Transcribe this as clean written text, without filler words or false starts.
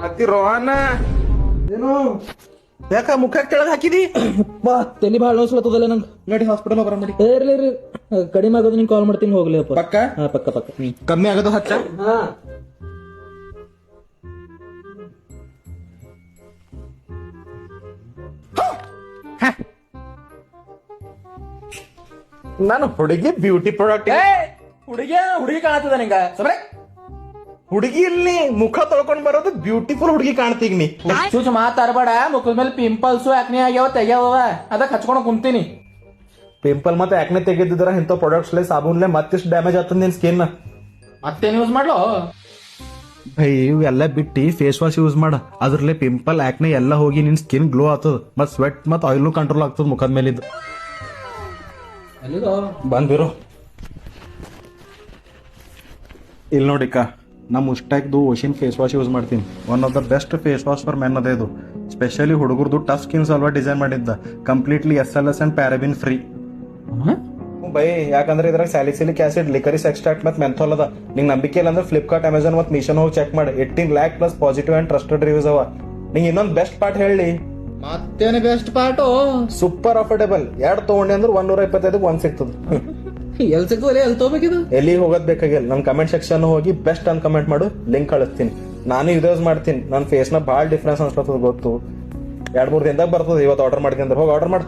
ಮತ್ತಿ ರೋಹನ ಏನು ಯಾಕ ಮುಖ ಕೆಳಗ್ ಹಾಕಿದಿ? ಬಾ ತಲಿ ಭಾಳ ನೋಸ್ಲತ್ತದಲ್ಲ ನಂಗೆ. ನಡಿ ಹಾಸ್ಪಿಟಲ್ ಬರ ನಡಿ. ಇರ್ಲಿ ಕಡಿಮೆ ಆಗೋದು ನಿಂಗೆ ಕಾಲ್ ಮಾಡ್ತೀನಿ ಹೋಗ್ಲಿ ಅಪ್ಪ. ಪಕ್ಕ ಹಾ ಪಕ್ಕ ಪಕ್ಕ. ಕಮ್ಮಿ ಆಗೋದು ಹಚ್ಚ. ಹಾ ನಾನು ಹುಡುಗಿ ಬ್ಯೂಟಿ ಪ್ರಾಡಕ್ಟ್ ಹುಡುಗಿ ಕಾಣತದ ನಿಂಗ ಸಬ್ರೆ. ಹುಡುಗಿ ಇಲ್ಲಿ ಮುಖ ತೊಳ್ಕೊಂಡ್ ಬರೋದು ಬ್ಯೂಟಿಫುಲ್ ಹುಡುಗಿ ಕಾಣ್ತೀಗ ನೀ. ಚೂಚ್ ಮಾತಾಡ್ಬೇಡ. ಮುಖದ ಮೇಲೆ ಪಿಂಪಲ್ಸು ಆಕ್ನಿ ಆಗ್ಯಾವ ತೆಗ್ಯಾವ, ಅದಕ್ಕೆ ಹಚ್ಕೊಂಡು ಕುಂತೀನಿ. ಪಿಂಪಲ್ ಮತ್ತೆ ಆಕ್ನೆ ತೆಗೆದಿದ್ರ ಇಂಥ ಪ್ರಾಡಕ್ಟ್ಸ್ಲೆ ಸಾಬೂನ್ಲೆ ಮತ್ತಿಷ್ಟು ಡ್ಯಾಮೇಜ್ ಆಗ್ತದ ನಿನ್ ಸ್ಕಿನ್. ಮತ್ತೇನ್ ಯೂಸ್ ಮಾಡ್ಲೋ? ಭೈ ಇವೆಲ್ಲ ಬಿಟ್ಟು ಫೇಸ್ ವಾಶ್ ಯೂಸ್ ಮಾಡ. ಅದ್ರಲ್ಲೇ ಪಿಂಪಲ್ ಆಕ್ನೆ ಎಲ್ಲ ಹೋಗಿ ನಿನ್ ಸ್ಕಿನ್ ಗ್ಲೋ ಆಗ್ತದ. ಮತ್ ಸ್ವೆಟ್ ಮತ್ ಆಯಿಲ್ ಕಂಟ್ರೋಲ್ ಆಗ್ತದ ಮುಖದ ಮೇಲಿದ್ದು. ಬಂದಿರು ಇಲ್ಲಿ ನೋಡಿಕ, ನಮ್ಮ ಉಷ್ಟಾಕ್ದು ಓಷನ್ ಫೇಸ್ ವಾಶ್ ಯೂಸ್ ಮಾಡ್ತೀನಿ. One of the best face wash for men ಅದೇ ಇದು. ಸ್ಪೆಷಲಿ ಹುಡುಗರದು ಟಫ್ ಸ್ಕಿನ್ ಸಲ್ವಾ ಡಿಸೈನ್ ಮಾಡಿದ್ದ. Completely SLS and paraben free. ಬೈ ಯಾಕಂದ್ರೆ ಇದ್ರಾಗ ಸ್ಯಾಲಿಸಿಲಿಕ್ ಆಸಿಡ್, ಲಿಕರಿಸ್ ಎಕ್ಸ್ಟ್ರಾಕ್ಟ್ ಮತ್ತೆ ಮೆಂಥಾಲ್ ಅದ. ನಿಂಗೆ ನಂಬಿಕೆ ಇಲ್ಲ ಅಂದ್ರೆ ಫ್ಲಿಪ್ಕಾರ್ಟ್, ಅಮೆಝಾನ್ ಮತ್ತು ಮೀಶೋ ಹೋಗಿ ಚೆಕ್ ಮಾಡಿ. 18 lakh plus positive and trusted reviews ಅವ. ನಿಂಗೆ ಇನ್ನೊಂದು ಬೆಸ್ಟ್ ಪಾರ್ಟ್ ಹೇಳಿ. ಮತ್ತೇನೆ ಬೆಸ್ಟ್ ಪಾರ್ಟು? Super affordable. 2 ತಗೊಂಡೆ ಅಂದ್ರೆ 125 ಒಂದ್ ಸಿಗ್ತದ. ಎಲ್ ಸಿಗ್ತದೆ ಎಲ್ಲಿ ತಗೋಬೇಕಿದು? ಎಲ್ಲಿ ಹೋಗೋದ್ ಬೇಕಾಗಿಲ್ಲ. ನನ್ ಕಮೆಂಟ್ ಸೆಕ್ಷನ್ ಹೋಗಿ ಬೆಸ್ಟ್ ಅಂತ ಕಮೆಂಟ್ ಮಾಡು, ಲಿಂಕ್ ಕಳಿಸ್ತೀನಿ. ನಾನು ಯೂಸ್ ಮಾಡ್ತೀನಿ. ನನ್ನ ಫೇಸ್ ನ ಭಾಳ ಡಿಫ್ರೆನ್ಸ್ ಅನ್ಸ್ಲತ್ತದ ಗೊತ್ತು. 2-3 ದಿನದಾಗ ಬರ್ತದೆ. ಇವತ್ತು ಆರ್ಡರ್ ಮಾಡ್ತೀನಿ ಅಂದ್ರೆ ಹೋಗಿ ಆರ್ಡರ್ ಮಾಡು.